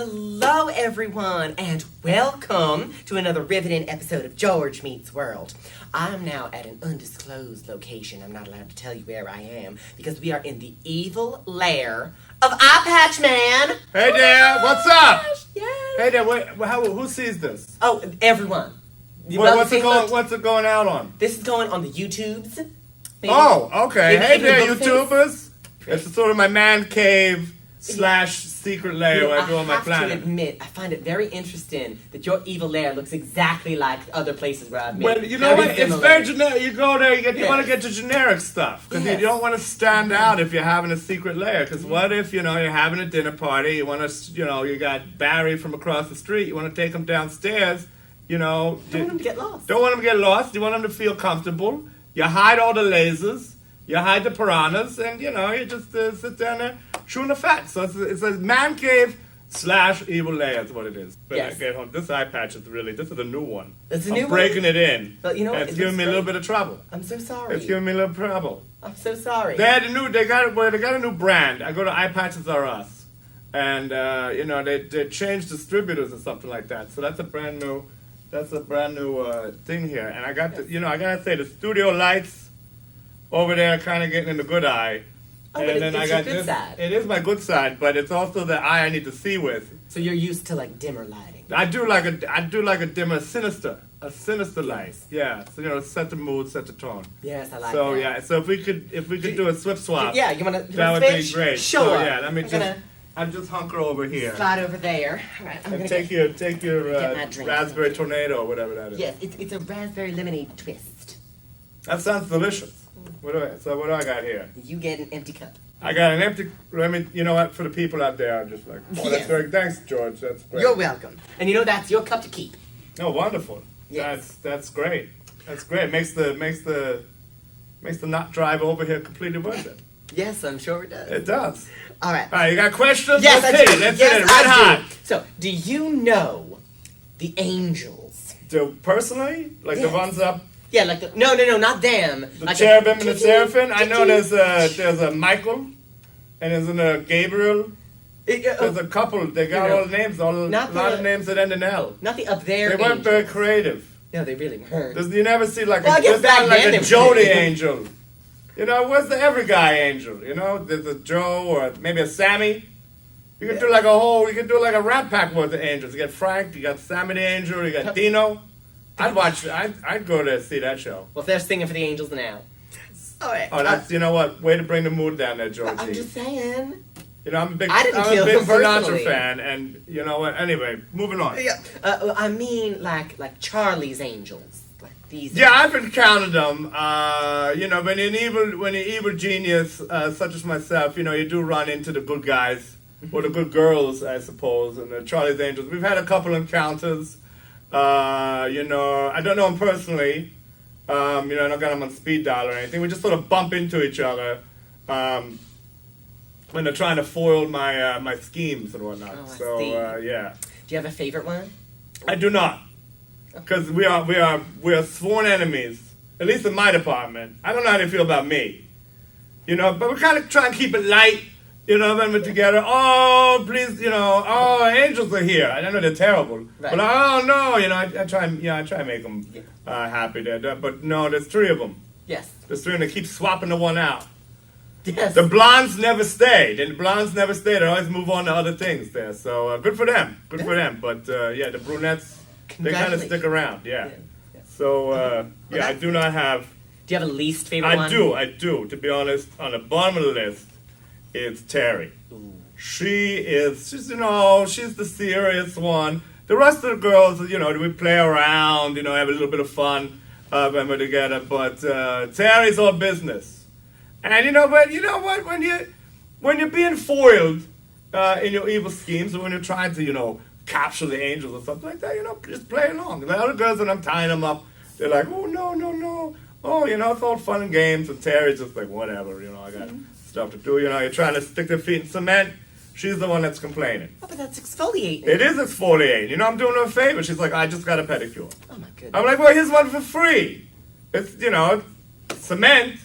Hello, everyone, and welcome to another riveting episode of George Meets World. I'm now at an undisclosed location. I'm not allowed to tell you where I am because we are in the evil lair of Eye Patch Man. Hey there, what's up? Yes. Hey there, who sees this? Oh, everyone. What's it going out on? This is going on the YouTubes. Maybe. Oh, okay. Maybe Hey even there, the face. YouTubers. It's sort of my man cave / secret lair where I do on my I have to planet. admit, I find it very interesting that your evil lair looks exactly like other places where I've been. Well, you know what? It's similar. very generic. You go there, you Yes. want to get to generic stuff. Because Yes. you don't want to stand out if you're having a secret lair. Because what if, you're having a dinner party, you want to, you got Barry from across the street, you want to take him downstairs, Don't want them to get lost. Don't want them to get lost. You want them to feel comfortable. You hide all the lasers. You hide the piranhas, and you just sit down there chewing the fat. So it's a man cave / evil lair. Is what it is. But Yes. I get home. This eye patch is this is a new one. It's a I'm new one? breaking it in. But you know what? And it's It giving looks me a little great. bit of trouble. I'm so sorry. It's giving me a little trouble. I'm so sorry. They got a new brand. I go to Eye Patches R Us, and they changed distributors or something like that. So that's a brand new thing here. And I got I gotta say the studio lights over there kind of getting in the good eye. Oh, but it's your good side. It is my good side, but it's also the eye I need to see with. So you're used to like dimmer lighting. I do like a dimmer, sinister light. Yeah, so set the mood, set the tone. Yes, I like So that. yeah, so if we could do a swip swap, Yeah, you wanna that would be switch? great. Sure. So yeah, let me I'm gonna I'll just hunker over here. slide over there. All right, I'm And gonna take your get my drink. raspberry tornado or whatever that is. Yes, it's a raspberry lemonade twist. That sounds delicious. What do I got here? You get an empty cup. I got an empty. You know what? For the people out there, I'm just like, oh, that's Yes. very. Thanks, George. That's great. You're welcome. And that's your cup to keep. Oh, wonderful. Yes. That's great. That's great. Makes the not drive over here completely worth it. Yes, I'm sure it does. It does. All right. All right, you got questions? Yes, Let's I hit do. it. Let's Yes, hit it. I Red do. hot. So, do you know the angels? So personally, like Yes. the ones up, Yeah, like no, not them. the like cherubim and the seraphim. I know choo-choo. there's a Michael, and there's a Gabriel. There's a couple. They got all the names. A not lot the- of names that end in L. not the up there. They weren't angels. very creative. No, they really weren't. You never see like Well, I guess there's not back like then a it was Jody pretty. angel. Where's the every guy angel? There's a Joe or maybe a Sammy. You could do like a Rat Pack worth of angels. You got Frank, you got Sammy the Angel, you got Dino. I'd go there to see that show. Well, if they're singing for the angels now. All right. Oh, that's what? Way to bring the mood down there, Georgie. I'm just saying. I'm a big I didn't I'm kill a big him personally. Sinatra fan, and you know what? Anyway, moving on. Yeah. I mean, like Charlie's angels, like these. Yeah, I've encountered them. When you're an evil genius such as myself, you do run into the good guys or the good girls, I suppose, and the Charlie's Angels. We've had a couple encounters. I don't know them personally. I don't got them on speed dial or anything. We just sort of bump into each other when they're trying to foil my schemes and whatnot. Oh, I so see. yeah, Do you have a favorite one? I do not. Because we are sworn enemies. At least in my department. I don't know how they feel about me. But we kind of try and keep it light. When we're together. Oh, please, angels are here. I know they're terrible. Right. But oh no, I try and make them happy there. But no, there's 3 of them. Yes. There's 3 and they keep swapping the one out. Yes. The blondes never stay. They always move on to other things there. So good for them. Good for them. But the brunettes, they kind of stick around. Yeah. Yeah. So I do not have. Do you have a least favorite one? I do. To be honest, on the bottom of the list, it's Terry. Ooh. She's the serious one. The rest of the girls, we play around, have a little bit of fun when we're together. But Terry's all business. And you know what? When you're being foiled in your evil schemes, or when you're trying to, capture the angels or something like that, just play along. The other girls, when I'm tying them up, they're like, oh no. Oh, it's all fun and games. And Terry's just like, whatever, I got stuff to do. You're trying to stick their feet in cement. She's the one that's complaining. Oh, but that's exfoliating. It is exfoliating. I'm doing her a favor. She's like, I just got a pedicure. Oh my goodness. I'm like, well, here's one for free. It's, cement.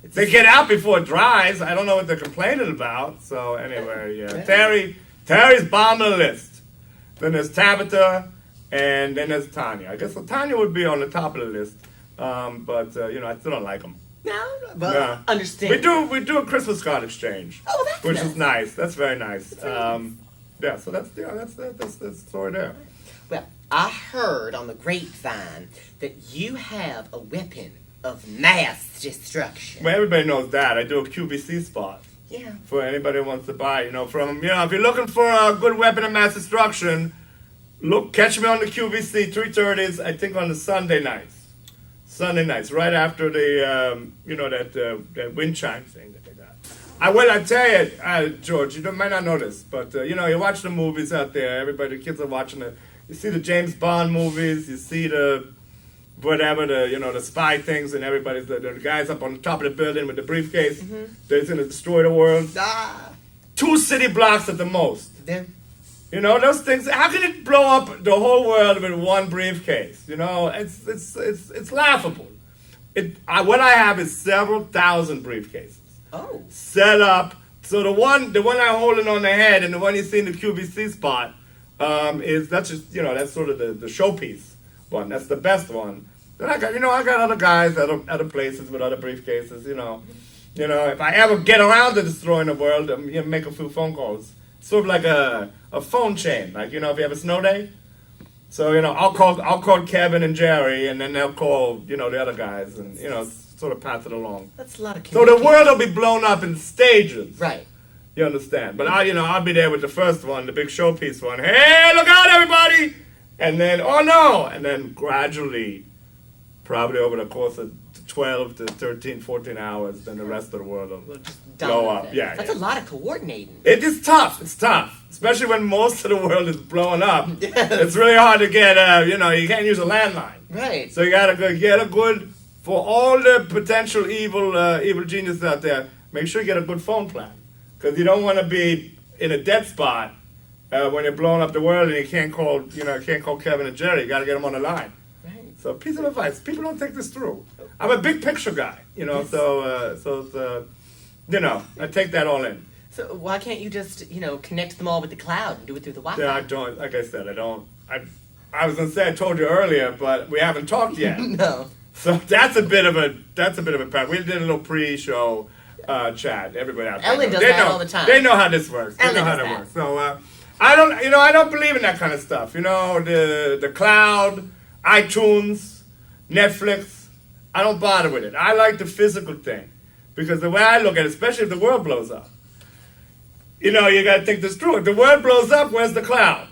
They get out before it dries. I don't know what they're complaining about. So anyway, yeah. Terry's bottom of the list. Then there's Tabitha, and then there's Tanya. I guess Tanya would be on the top of the list, but I still don't like them. No, but understand. We do a Christmas card exchange. Oh, that's which nice. is nice. That's very nice. That's very nice. Yeah, so that's the story there. Well, I heard on the grapevine that you have a weapon of mass destruction. Well, everybody knows that. I do a QVC spot. Yeah. For anybody who wants to buy, if you're looking for a good weapon of mass destruction, catch me on the QVC 3:30s. I think on the Sunday nights, right after the that wind chime thing that they got. I tell you, George, you might not know this, but you watch the movies out there. Everybody, the kids are watching it. You see the James Bond movies. You see the spy things, and everybody's the guys up on the top of the building with the briefcase. Mm-hmm. That's going to destroy the world. 2 city blocks at the most. Then. Those things. How can it blow up the whole world with one briefcase? It's laughable. What I have is several thousand briefcases. Oh. Set up. So the one I'm holding on the head, and the one you see in the QVC spot, that's sort of the showpiece one. That's the best one. Then I got other guys at other places with other briefcases. If I ever get around to destroying the world, make a few phone calls. Sort of like a phone chain, like if you have a snow day. So I'll call Kevin and Jerry, and then they'll call the other guys, and sort of pass it along. That's a lot of So the world will be blown up in stages. Right. You understand? But I'll be there with the first one, the big showpiece one. Hey, look out, everybody! And then, oh no! And then gradually, probably over the course of 12 to 13, 14 hours, then the rest of the world will Just blow dominate up. it. Yeah, That's yeah. a lot of coordinating. It is tough. It's tough, especially when most of the world is blowing up. Yes. It's really hard to get. You can't use a landline. Right. So you gotta get a good for all the potential evil geniuses out there. Make sure you get a good phone plan, because you don't want to be in a dead spot when you're blowing up the world and you can't call Kevin and Jerry. You gotta get them on the line. Right. So piece of advice: people don't think this through. I'm a big picture guy, Yes. so I take that all in. So why can't you just, connect them all with the cloud and do it through the Wi-Fi? Yeah, I don't. Like I said, I don't. I was gonna say I told you earlier, but we haven't talked yet. No. So that's a bit of a part. We did a little pre-show chat. Everybody out there. Ellen does They that know- all the time. They know how this works. They Ellen know how does that that. works. So I don't believe in that kind of stuff. The cloud, iTunes, Netflix. I don't bother with it. I like the physical thing, because the way I look at it, especially if the world blows up, you got to think this through. If the world blows up, where's the cloud?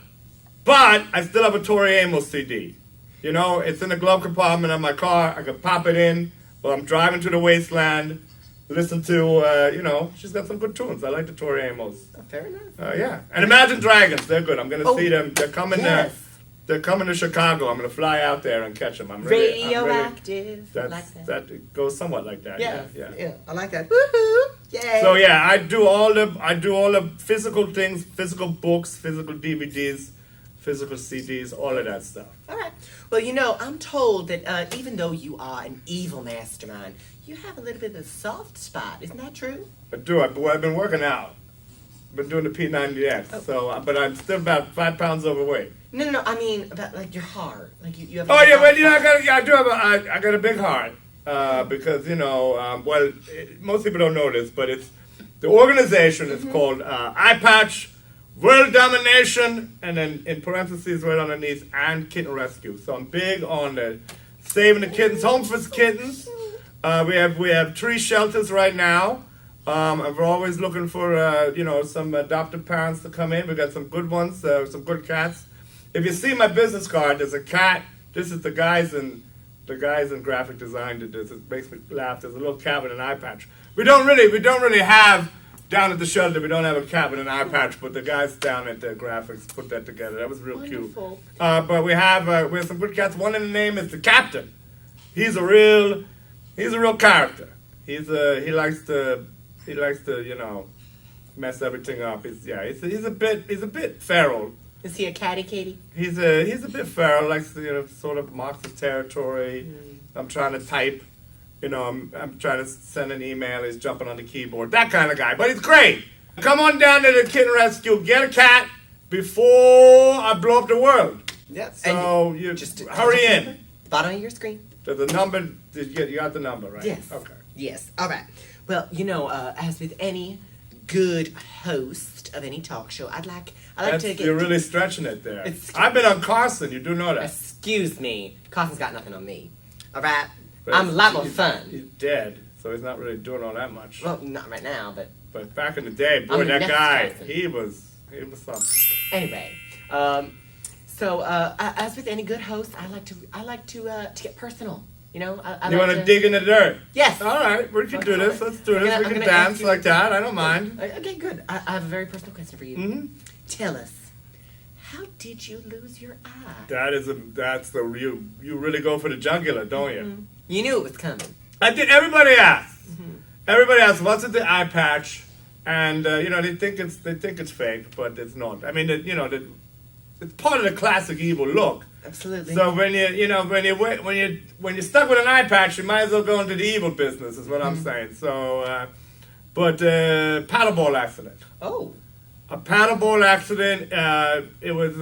But I still have a Tori Amos CD. It's in the glove compartment of my car. I can pop it in while I'm driving to the wasteland. Listen to, she's got some good tunes. I like the Tori Amos. Oh, very nice. Yeah. And Imagine Dragons, they're good. I'm going to Oh, see them. They're coming yes. They're coming to Chicago. I'm going to fly out there and catch them. Radioactive. I like that. That goes somewhat like that. Yeah. Yeah. I like that. Woohoo! Yay! So yeah, I do all the physical things, physical books, physical DVDs, physical CDs, all of that stuff. All right. Well, I'm told that even though you are an evil mastermind, you have a little bit of a soft spot. Isn't that true? I do. I've been working out. Been doing the P90X. Oh. So, but I'm still about 5 pounds overweight. No. I mean about like your heart. Like you have. Oh yeah, soft but spot. I got a big heart because most people don't know this, but it's the organization is called Eye Patch World Domination, and then in parentheses right underneath, and Kitten Rescue. So I'm big on the saving the kittens, home for kittens. We have 3 shelters right now. And we're always looking for some adoptive parents to come in. We got some good ones, some good cats. If you see my business card, there's a cat. This is the guys in graphic design did this. It makes me laugh. There's a little cat with an eye patch. We don't really have down at the shelter. We don't have a cat with an eye patch, but the guys down at the graphics put that together. That was real Wonderful. cute. But we have some good cats. One in the name is the Captain. He's a real character. He likes to mess everything up. He's a bit feral. Is he a catty Katie? He's a bit feral. Likes to sort of marks his territory. I'm trying to type. I'm trying to send an email. He's jumping on the keyboard. That kind of guy. But he's great. Come on down to the Kitten Rescue. Get a cat. before I blow up the world. Yes. So you just hurry in. Bottom of your screen. There's a number. You got the number, right? Yes. Okay. Yes. All right. Well, as with any good host of any talk show, I like to get. You're really stretching it there. Excuse- I've been on Carson. You do know that. Excuse me. Carson's got nothing on me. All right. But I'm a lot more he's fun. dead, so he's not really doing all that much. Well, not right now, but But back in the day, boy, I'm the that next guy, Carson. he was something. anyway. So as with any good host, I like to get personal. You know, I You like want to dig in the dirt? Yes. All right, we can do this. Let's do I'm this. gonna- We I'm can gonna ask dance you- like that. I don't mind. Okay, good. I have a very personal question for you. hmm Tell us, how did you lose your eye? That's the real. You really go for the jugular, don't you? You knew it was coming. I did. Everybody asks. Everybody asks, what's with the eye patch? And they think it's fake, but it's not. I mean, it's part of the classic evil look. Absolutely. So when you're stuck with an eye patch, you might as well go into the evil business. Is what I'm saying. So, paddleball accident. Oh. A paddleball accident. It was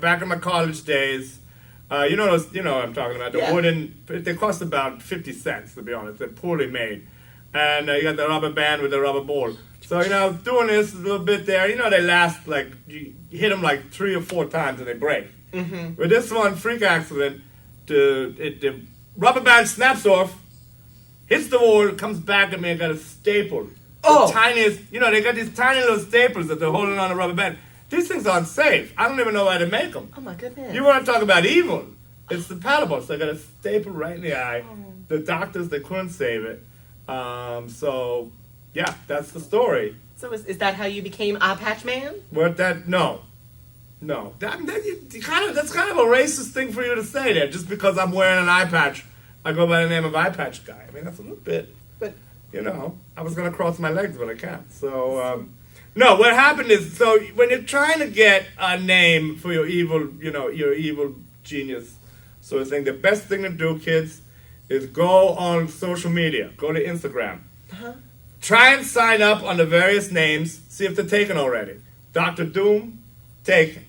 back in my college days. What I'm talking about. The Yeah. wooden. They cost about 50 cents to be honest. They're poorly made, and you got the rubber band with the rubber ball. So doing this a little bit there. They last like you hit them like 3 or 4 times and they break. Mm-hmm. With this one, freak accident, the rubber band snaps off, hits the wall, comes back at me and got a staple. Oh! The tiniest, they got these tiny little staples that they're holding on the rubber band. These things are unsafe. I don't even know why they make them. Oh my goodness. You want to talk about evil? It's the paddleball. So I got a staple right in the eye. Oh. The doctors, they couldn't save it. Yeah, that's the story. So is that how you became Eye Patch Man? No. That's kind of a racist thing for you to say there. Just because I'm wearing an eye patch, I go by the name of Eye Patch Guy. I mean, that's a little bit, But I was going to cross my legs, but I can't. So, no, what happened is, so when you're trying to get a name for your evil, your evil genius sort of thing, the best thing to do, kids, is go on social media. Go to Instagram. Uh-huh. Try and sign up on the various names. See if they're taken already. Dr. Doom, taken.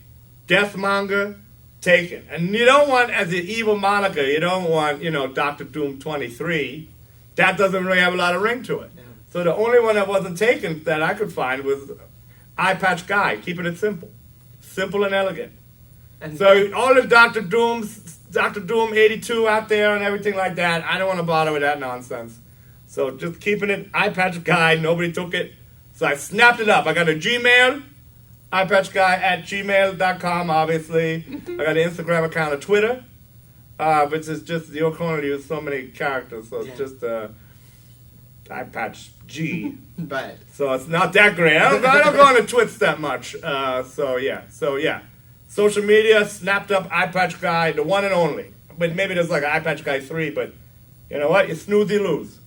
Deathmonger, taken. And you don't want, as the evil moniker, you don't want, Dr. Doom 23. That doesn't really have a lot of ring to it. No. So the only one that wasn't taken that I could find was Eye Patch Guy, keeping it simple. Simple and elegant. And So all the Dr. Doom 82 out there and everything like that, I don't want to bother with that nonsense. So just keeping it Eye Patch Guy, nobody took it. So I snapped it up. I got a Gmail, eyepatchguy@gmail.com, obviously. I got an Instagram account, a Twitter, which is just, you can only use so many characters, so it's Yeah. just Eye Patch G. but So it's not that great. I don't go on the Twits that much. So yeah. Social media, snapped up Eye Patch Guy, the one and only. But maybe there's like an Eye Patch Guy 3, but you know what? You snooze, you lose.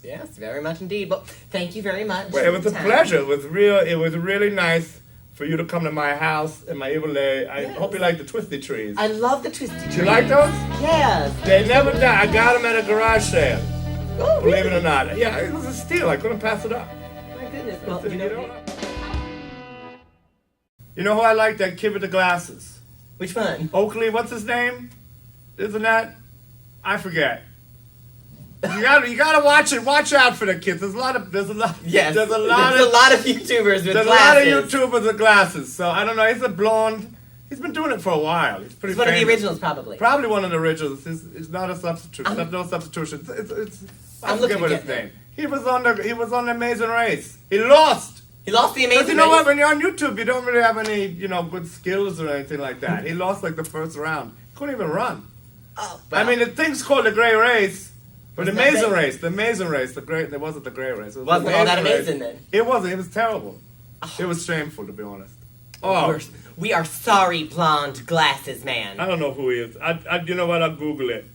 yes, very much indeed. Well, thank you very much. Well, it was a Time. pleasure. It was really nice for you to come to my house in my evil day. I Yes. hope you like the twisty trees. I love the twisty trees. You like those? Yes. They never die. I got them at a garage sale. Oh, Believe it really? or not. Yeah, it was a steal. I couldn't pass it up. My goodness. Well, You know who I like? That kid with the glasses. which one? Oakley, what's his name? Isn't that? I forget. You gotta watch it. Watch out for the kids. There's a lot. Yes. There's a lot There's of a lot of YouTubers with there's glasses. a lot of YouTubers with glasses. So I don't know. He's a blonde. He's been doing it for a while. He's pretty He's one of the famous. originals, probably. Probably one of the originals. It's not a substitute. I'm- No substitution. It's I I'm forget looking what at his that. name. He was on the Amazing Race. He lost. He lost the Amazing Because you know Race. what? When you're on YouTube, you don't really have any good skills or anything like that. He lost like the first round. He couldn't even run. Oh, I mean, the thing's called the Gray Race, but the It's not Amazing big. Race, it wasn't the Gray Race. It was Wasn't the all that Race. amazing then? It wasn't. It was terrible. It was shameful, to be honest. Oh, we are sorry, blonde glasses man. I don't know who he is. You know what? I'll Google it.